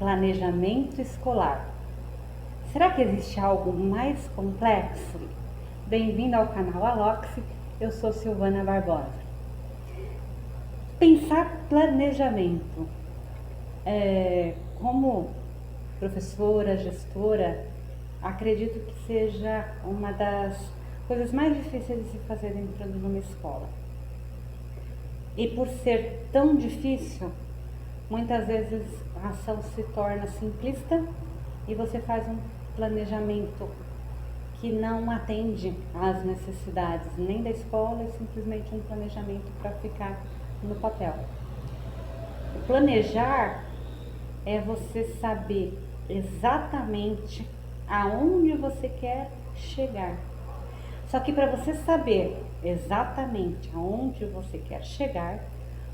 planejamento escolar. Será que existe algo mais complexo? Bem-vindo ao canal Aloxi, eu sou Silvana Barbosa. Pensar planejamento. Como professora, gestora, acredito que seja uma das coisas mais difíceis de se fazer dentro de uma escola. E por ser tão difícil, muitas vezes a ação se torna simplista e você faz um planejamento que não atende às necessidades nem da escola, é simplesmente um planejamento para ficar no papel. O planejar é você saber exatamente aonde você quer chegar. Só que para você saber exatamente aonde você quer chegar,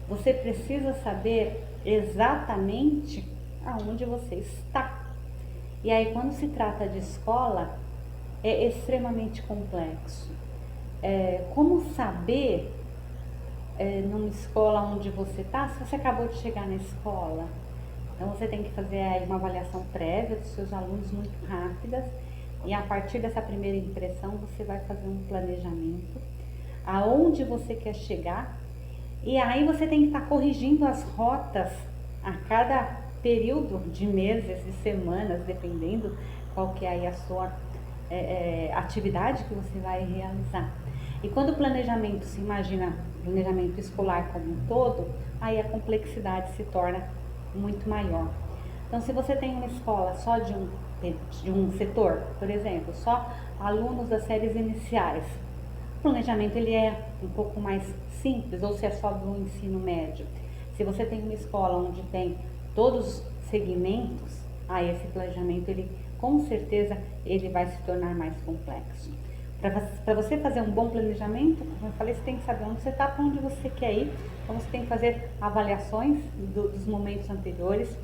você precisa saber exatamente aonde você está. E aí, quando se trata de escola, é extremamente complexo. Como saber numa escola onde você está, se você acabou de chegar na escola? Então você tem que fazer aí uma avaliação prévia dos seus alunos muito rápidas, e a partir dessa primeira impressão você vai fazer um planejamento aonde você quer chegar, e aí você tem que estar corrigindo as rotas a cada período de meses e semanas, dependendo qual que é aí a sua atividade que você vai realizar. E quando o planejamento se imagina planejamento escolar como um todo, aí a complexidade se torna muito maior. Então, se você tem uma escola só de um setor, por exemplo, só alunos das séries iniciais, o planejamento ele é um pouco mais simples, ou se é só do ensino médio. Se você tem uma escola onde tem todos os segmentos, aí esse planejamento ele com certeza ele vai se tornar mais complexo. Para você fazer um bom planejamento, como eu falei, você tem que saber onde você está, para onde você quer ir. Então você tem que fazer avaliações dos momentos anteriores.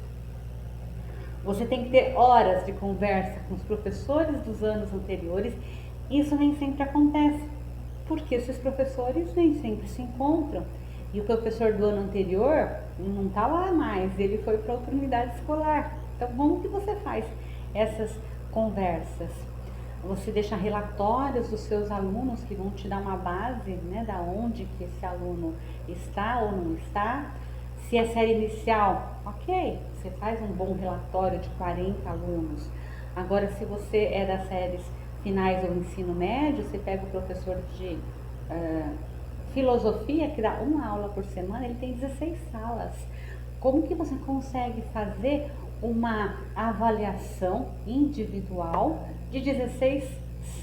Você tem que ter horas de conversa com os professores dos anos anteriores. Isso nem sempre acontece, porque esses professores nem sempre se encontram. E o professor do ano anterior não está lá mais, ele foi para outra unidade escolar. Então, como que você faz essas conversas? Você deixa relatórios dos seus alunos que vão te dar uma base, né, da onde que esse aluno está ou não está. Se é série inicial, ok, você faz um bom relatório de 40 alunos. Agora, se você é das séries finais ou ensino médio, você pega o professor de filosofia, que dá uma aula por semana, ele tem 16 salas. Como que você consegue fazer uma avaliação individual de 16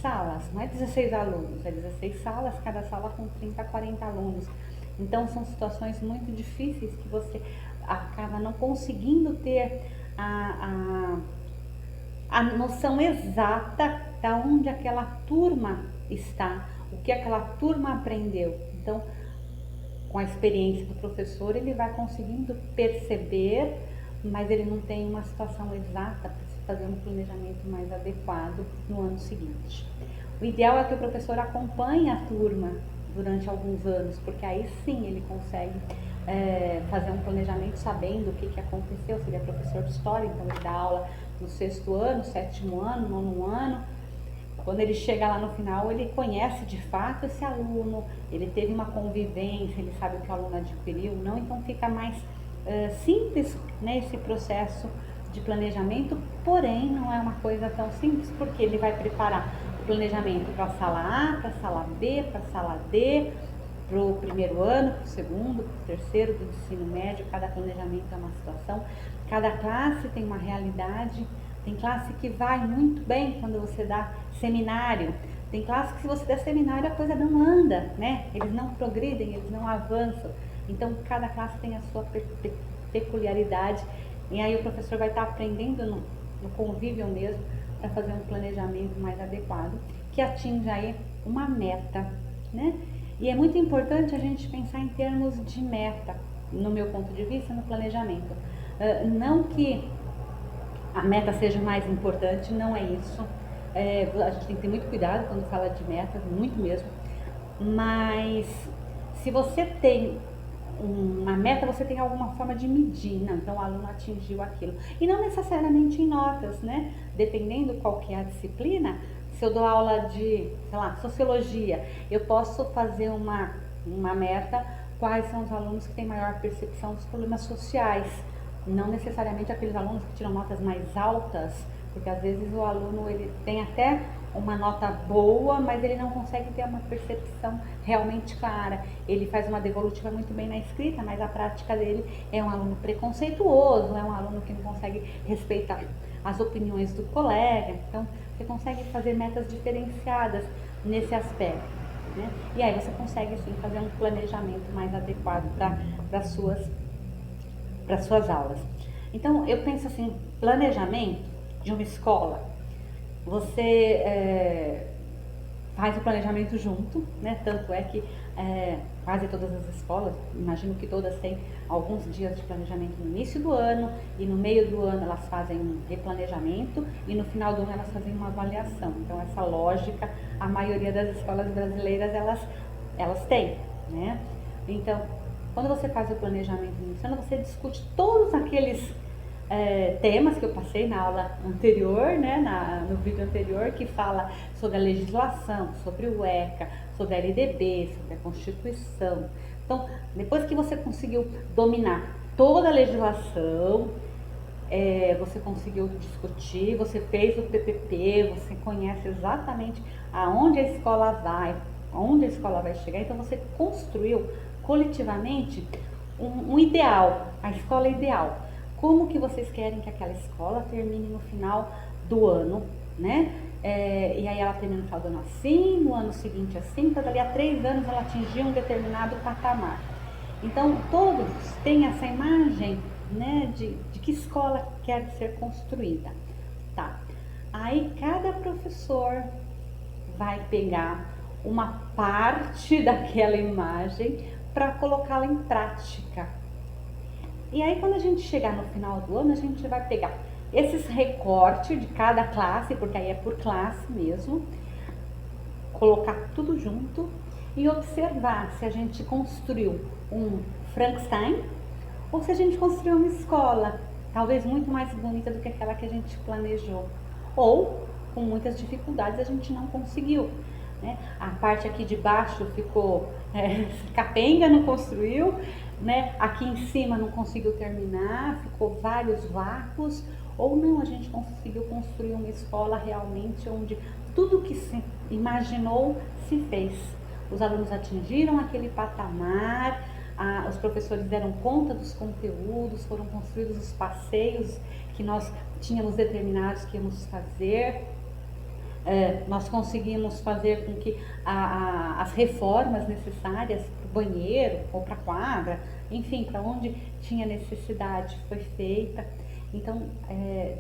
salas? Não é 16 alunos, é 16 salas, cada sala com 30 a 40 alunos. Então são situações muito difíceis que você acaba não conseguindo ter a noção exata de onde aquela turma está, o que aquela turma aprendeu. Então, com a experiência do professor, ele vai conseguindo perceber, mas ele não tem uma situação exata para se fazer um planejamento mais adequado no ano seguinte. O ideal é que o professor acompanhe a turma durante alguns anos, porque aí sim ele consegue fazer um planejamento sabendo o que aconteceu. Se ele é professor de história, então ele dá aula no 6º ano, 7º ano, 9º ano. Quando ele chega lá no final, ele conhece de fato esse aluno, ele teve uma convivência, ele sabe o que o aluno adquiriu, não? Então fica mais simples, né, esse processo de planejamento, porém não é uma coisa tão simples, porque ele vai preparar o planejamento para a sala A, para a sala B, para a sala D, para o primeiro ano, para o segundo, para o terceiro do ensino médio. Cada planejamento é uma situação, cada classe tem uma realidade. Tem classe que vai muito bem quando você dá seminário. Tem classe que se você der seminário a coisa não anda, né? Eles não progridem, eles não avançam. Então cada classe tem a sua peculiaridade. E aí o professor vai estar aprendendo no convívio mesmo para fazer um planejamento mais adequado, que atinja aí uma meta, né? E é muito importante a gente pensar em termos de meta, no meu ponto de vista, no planejamento. Não que a meta seja mais importante, não é isso. A gente tem que ter muito cuidado quando fala de metas, muito mesmo. Mas se você tem uma meta, você tem alguma forma de medir, não, então o aluno atingiu aquilo. E não necessariamente em notas, né? Dependendo qual que é a disciplina, se eu dou aula de, sei lá, sociologia, eu posso fazer uma meta, quais são os alunos que têm maior percepção dos problemas sociais. Não necessariamente aqueles alunos que tiram notas mais altas, porque às vezes o aluno ele tem até uma nota boa, mas ele não consegue ter uma percepção realmente clara. Ele faz uma devolutiva muito bem na escrita, mas a prática dele é um aluno preconceituoso, é um aluno que não consegue respeitar as opiniões do colega. Então, você consegue fazer metas diferenciadas nesse aspecto, né? E aí você consegue, sim, fazer um planejamento mais adequado para as suas aulas. Então, eu penso assim, planejamento de uma escola, você faz o planejamento junto, né? Tanto é que quase todas as escolas, imagino que todas têm alguns dias de planejamento no início do ano, e no meio do ano elas fazem um replanejamento, e no final do ano elas fazem uma avaliação. Então essa lógica, a maioria das escolas brasileiras elas têm, né? Então, quando você faz o planejamento inicial, você discute todos aqueles temas que eu passei na aula anterior, né, no vídeo anterior, que fala sobre a legislação, sobre o ECA, sobre a LDB, sobre a Constituição. Então, depois que você conseguiu dominar toda a legislação, você conseguiu discutir, você fez o PPP, você conhece exatamente aonde a escola vai, aonde a escola vai chegar, então você construiu coletivamente um ideal, a escola ideal. Como que vocês querem que aquela escola termine no final do ano, né? E aí ela termina no final do ano assim, no ano seguinte assim, então dali a 3 anos ela atingiu um determinado patamar. Então todos têm essa imagem, né, de que escola quer ser construída, tá? Aí cada professor vai pegar uma parte daquela imagem para colocá-la em prática. E aí quando a gente chegar no final do ano, a gente vai pegar esses recortes de cada classe, porque aí é por classe mesmo, colocar tudo junto e observar se a gente construiu um Frankenstein ou se a gente construiu uma escola, talvez muito mais bonita do que aquela que a gente planejou, ou com muitas dificuldades a gente não conseguiu, né? A parte aqui de baixo ficou capenga, não construiu, né? Aqui em cima não conseguiu terminar, ficou vários vácuos, ou não, a gente conseguiu construir uma escola realmente onde tudo que se imaginou se fez. Os alunos atingiram aquele patamar, os professores deram conta dos conteúdos, foram construídos os passeios que nós tínhamos determinados que íamos fazer. Nós conseguimos fazer com que as reformas necessárias para o banheiro ou para a quadra, enfim, para onde tinha necessidade, foi feita. Então,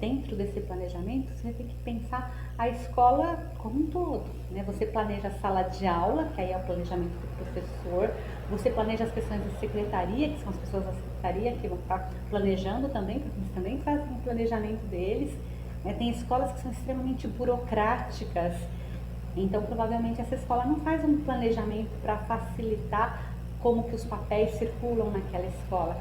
dentro desse planejamento, você tem que pensar a escola como um todo, né? Você planeja a sala de aula, que aí é o planejamento do professor, você planeja as questões de secretaria, que são as pessoas da secretaria que vão estar planejando também, porque eles também fazem o planejamento deles. Tem escolas que são extremamente burocráticas, então provavelmente essa escola não faz um planejamento para facilitar como que os papéis circulam naquela escola.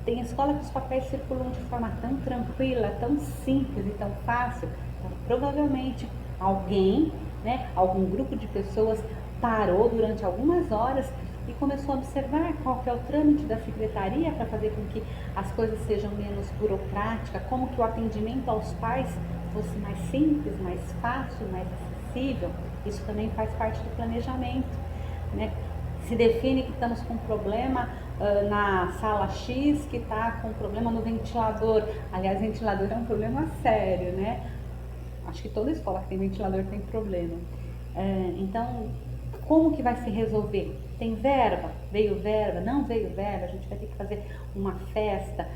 Tem escola que os papéis circulam de forma tão tranquila, tão simples e tão fácil. Então, provavelmente alguém, né, algum grupo de pessoas parou durante algumas horas e começou a observar qual que é o trâmite da secretaria para fazer com que as coisas sejam menos burocráticas, como que o atendimento aos pais fosse mais simples, mais fácil, mais acessível. Isso também faz parte do planejamento, né? Se define que estamos com um problema na sala X, que está com um problema no ventilador. Aliás, ventilador é um problema sério, né? Acho que toda escola que tem ventilador tem problema. Então, como que vai se resolver? Tem verba? Veio verba? Não veio verba? A gente vai ter que fazer uma festa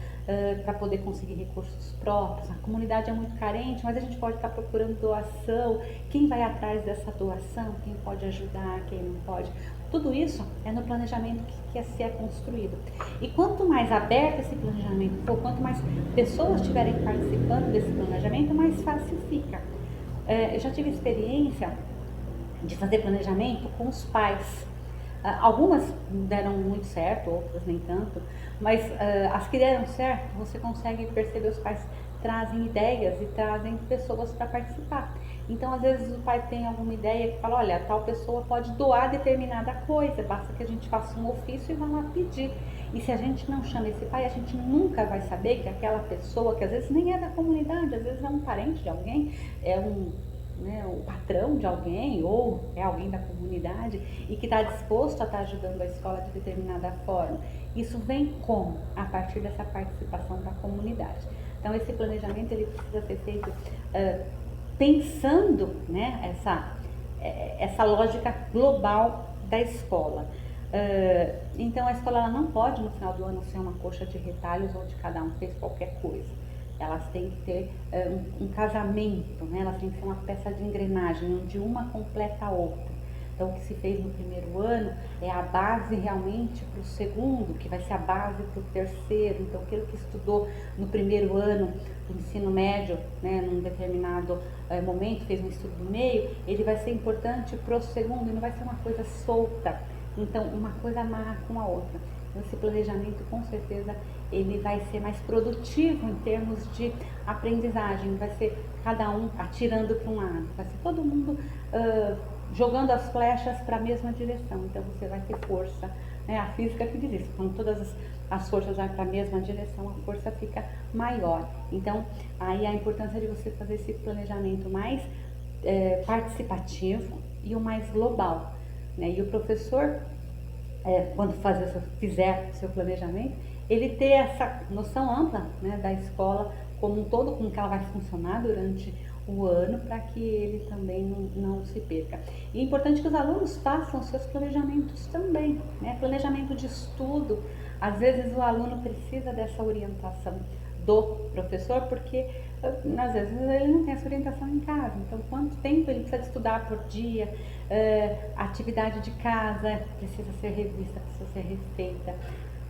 para poder conseguir recursos próprios. A comunidade é muito carente, mas a gente pode estar procurando doação. Quem vai atrás dessa doação? Quem pode ajudar? Quem não pode? Tudo isso é no planejamento que é construído. E quanto mais aberto esse planejamento for, quanto mais pessoas estiverem participando desse planejamento, mais fácil fica. Eu já tive experiência de fazer planejamento com os pais. Algumas deram muito certo, outras nem tanto, mas as que deram certo, você consegue perceber, os pais trazem ideias e trazem pessoas para participar. Então, às vezes, o pai tem alguma ideia que fala, olha, tal pessoa pode doar determinada coisa, basta que a gente faça um ofício e vá lá pedir. E se a gente não chama esse pai, a gente nunca vai saber que aquela pessoa, que às vezes nem é da comunidade, às vezes é um parente de alguém, é o patrão de alguém, ou é alguém da comunidade, e que está disposto a estar ajudando a escola de determinada forma. Isso vem como? A partir dessa participação da comunidade. Então, esse planejamento ele precisa ser feito pensando, né, essa lógica global da escola. Então, a escola ela não pode, no final do ano, ser uma coxa de retalhos onde cada um fez qualquer coisa. Elas têm que ter um casamento, né? Elas têm que ser uma peça de engrenagem, onde uma completa a outra. Então, o que se fez no primeiro ano é a base realmente para o segundo, que vai ser a base para o terceiro. Então, aquilo que estudou no primeiro ano do ensino médio, né, num determinado momento, fez um estudo do meio, ele vai ser importante para o segundo e não vai ser uma coisa solta. Então, uma coisa amarra com a outra. Então, esse planejamento, com certeza, ele vai ser mais produtivo em termos de aprendizagem. Vai ser cada um atirando para um lado, vai ser todo mundo jogando as flechas para a mesma direção. Então você vai ter força, né? A física que diz isso, quando todas as forças vão para a mesma direção, a força fica maior. Então aí a importância de você fazer esse planejamento mais participativo e o mais global, né? E o professor, quando fizer o seu planejamento, ele ter essa noção ampla, né, da escola como um todo, como que ela vai funcionar durante o ano, para que ele também não se perca. E é importante que os alunos façam seus planejamentos também, né? Planejamento de estudo. Às vezes o aluno precisa dessa orientação do professor, porque às vezes ele não tem essa orientação em casa. Então, quanto tempo ele precisa estudar por dia? Atividade de casa precisa ser revista, precisa ser refeita.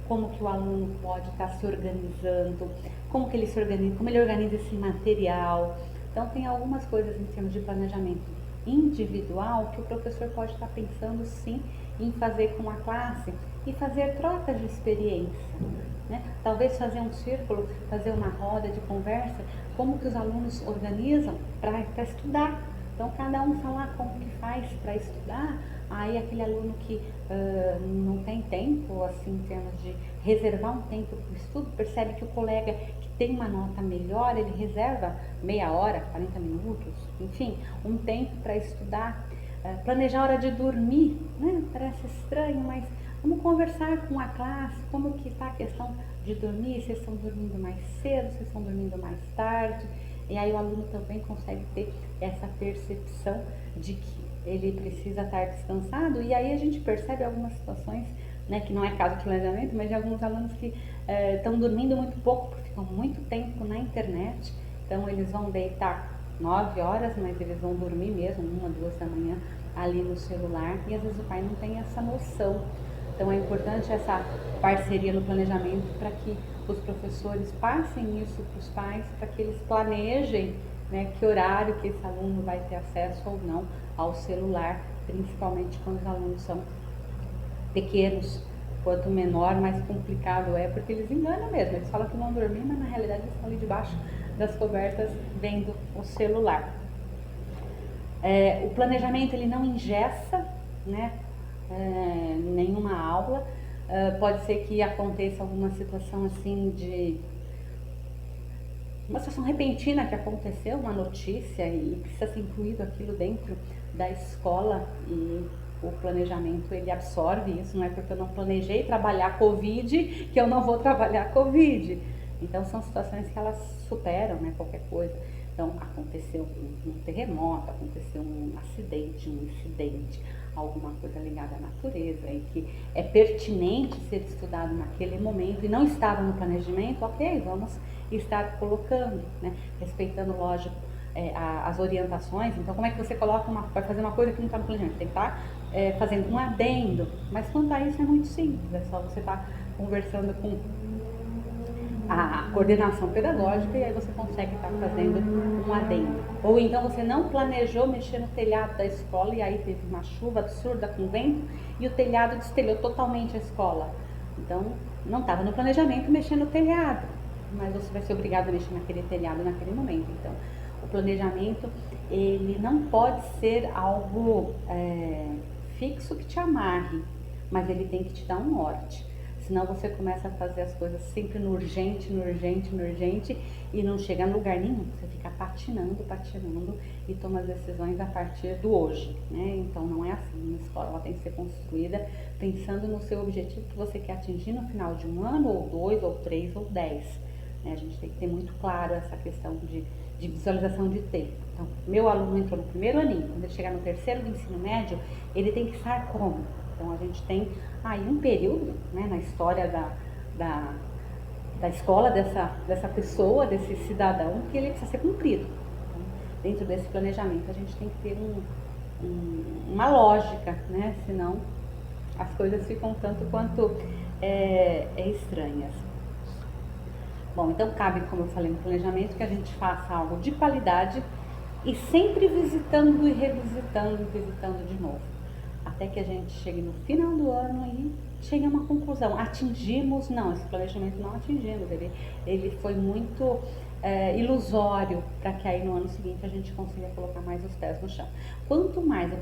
Como que o aluno pode estar se organizando, como que ele se organiza, como ele organiza esse material. Então, tem algumas coisas em termos de planejamento individual que o professor pode estar pensando sim em fazer com a classe e fazer trocas de experiência, né? Talvez fazer um círculo, fazer uma roda de conversa, como que os alunos organizam para estudar. Então, cada um falar como que faz para estudar. Aí aquele aluno que não tem tempo, assim, em termos de reservar um tempo para o estudo, percebe que o colega que tem uma nota melhor, ele reserva meia hora, 40 minutos, enfim, um tempo para estudar. Planejar a hora de dormir, né? Parece estranho, mas vamos conversar com a classe, como que está a questão de dormir, vocês estão dormindo mais cedo, vocês estão dormindo mais tarde. E aí o aluno também consegue ter essa percepção de que ele precisa estar descansado, e aí a gente percebe algumas situações, né, que não é caso de planejamento, mas de alguns alunos que estão dormindo muito pouco, porque ficam muito tempo na internet. Então eles vão deitar 9 horas, mas eles vão dormir mesmo 1, 2 da manhã ali no celular, e às vezes o pai não tem essa noção. Então é importante essa parceria no planejamento para que os professores passem isso para os pais, para que eles planejem, né, que horário que esse aluno vai ter acesso ou não ao celular, principalmente quando os alunos são pequenos. Quanto menor, mais complicado é, porque eles enganam mesmo. Eles falam que vão dormir, mas na realidade eles estão ali debaixo das cobertas vendo o celular. O planejamento ele não engessa, né, nenhuma aula. Pode ser que aconteça alguma situação assim de uma situação repentina que aconteceu, uma notícia, e precisa ser incluído aquilo dentro da escola, e o planejamento ele absorve isso. Não é porque eu não planejei trabalhar Covid que eu não vou trabalhar Covid. Então são situações que elas superam, né, qualquer coisa. Então aconteceu um terremoto, aconteceu um acidente, um incidente, alguma coisa ligada à natureza e que é pertinente ser estudado naquele momento e não estava no planejamento, ok, vamos estar colocando, né, respeitando, lógico, as orientações. Então, como é que você coloca vai fazer uma coisa que não está no planejamento? Tem que estar fazendo um adendo, mas quanto a isso é muito simples, é só você estar conversando com a coordenação pedagógica e aí você consegue estar fazendo um adendo. Ou então você não planejou mexer no telhado da escola e aí teve uma chuva absurda com vento e o telhado destelhou totalmente a escola. Então não estava no planejamento mexer no telhado, mas você vai ser obrigado a mexer naquele telhado naquele momento. Então o planejamento ele não pode ser algo fixo que te amarre, mas ele tem que te dar um norte. Senão você começa a fazer as coisas sempre no urgente, no urgente, no urgente e não chega a lugar nenhum. Você fica patinando, patinando e toma as decisões a partir do hoje, né? Então não é assim. Uma escola ela tem que ser construída pensando no seu objetivo que você quer atingir no final de um ano, ou 2, ou 3, ou 10. Né? A gente tem que ter muito claro essa questão de visualização de tempo. Então, meu aluno entrou no primeiro aninho, quando ele chegar no terceiro do ensino médio, ele tem que estar como? Então a gente tem aí um período, né, na história da escola dessa pessoa, desse cidadão, que ele precisa ser cumprido. Então, dentro desse planejamento a gente tem que ter uma lógica, né, senão as coisas ficam tanto quanto estranhas. Bom, então cabe, como eu falei no planejamento, que a gente faça algo de qualidade e sempre visitando e revisitando e visitando de novo. Até que a gente chegue no final do ano e chegue a uma conclusão. Atingimos? Não, esse planejamento não atingimos. Ele foi muito ilusório para que aí no ano seguinte a gente consiga colocar mais os pés no chão. Quanto mais o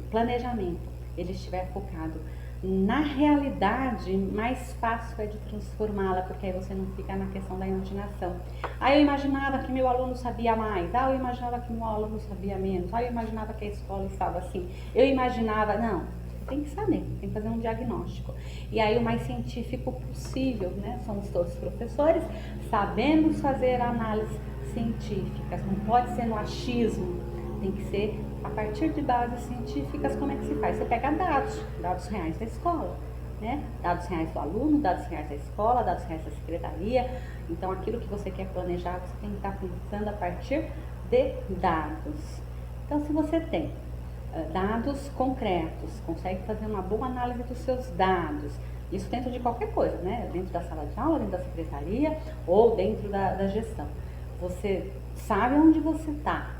planejamento ele estiver focado na realidade, mais fácil é de transformá-la, porque aí você não fica na questão da imaginação. Eu imaginava que meu aluno sabia mais, eu imaginava que meu aluno sabia menos, eu imaginava que a escola estava assim, eu imaginava... Não, tem que saber, tem que fazer um diagnóstico. E aí o mais científico possível, né? Somos todos professores, sabemos fazer análises científicas, não pode ser no achismo, tem que ser a partir de bases científicas. Como é que se faz? Você pega dados reais da escola, né? Dados reais do aluno, dados reais da escola, dados reais da secretaria. Então aquilo que você quer planejar, você tem que estar pensando a partir de dados. Então se você tem dados concretos, consegue fazer uma boa análise dos seus dados, isso dentro de qualquer coisa, né? Dentro da sala de aula, dentro da secretaria ou dentro da gestão. Você sabe onde você está,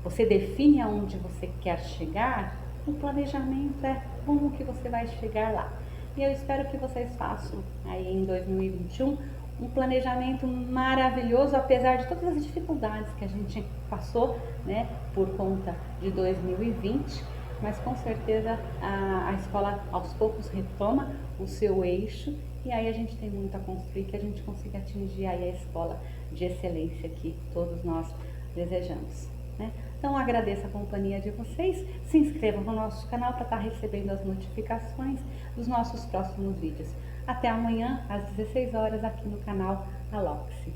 você define aonde você quer chegar, o planejamento é como que você vai chegar lá. E eu espero que vocês façam aí em 2021 um planejamento maravilhoso, apesar de todas as dificuldades que a gente passou, né, por conta de 2020, mas com certeza a escola aos poucos retoma o seu eixo e aí a gente tem muito a construir, que a gente consiga atingir aí a escola de excelência que todos nós desejamos, né? Então agradeço a companhia de vocês, se inscrevam no nosso canal para estar recebendo as notificações dos nossos próximos vídeos. Até amanhã às 16 horas aqui no canal Aloxi.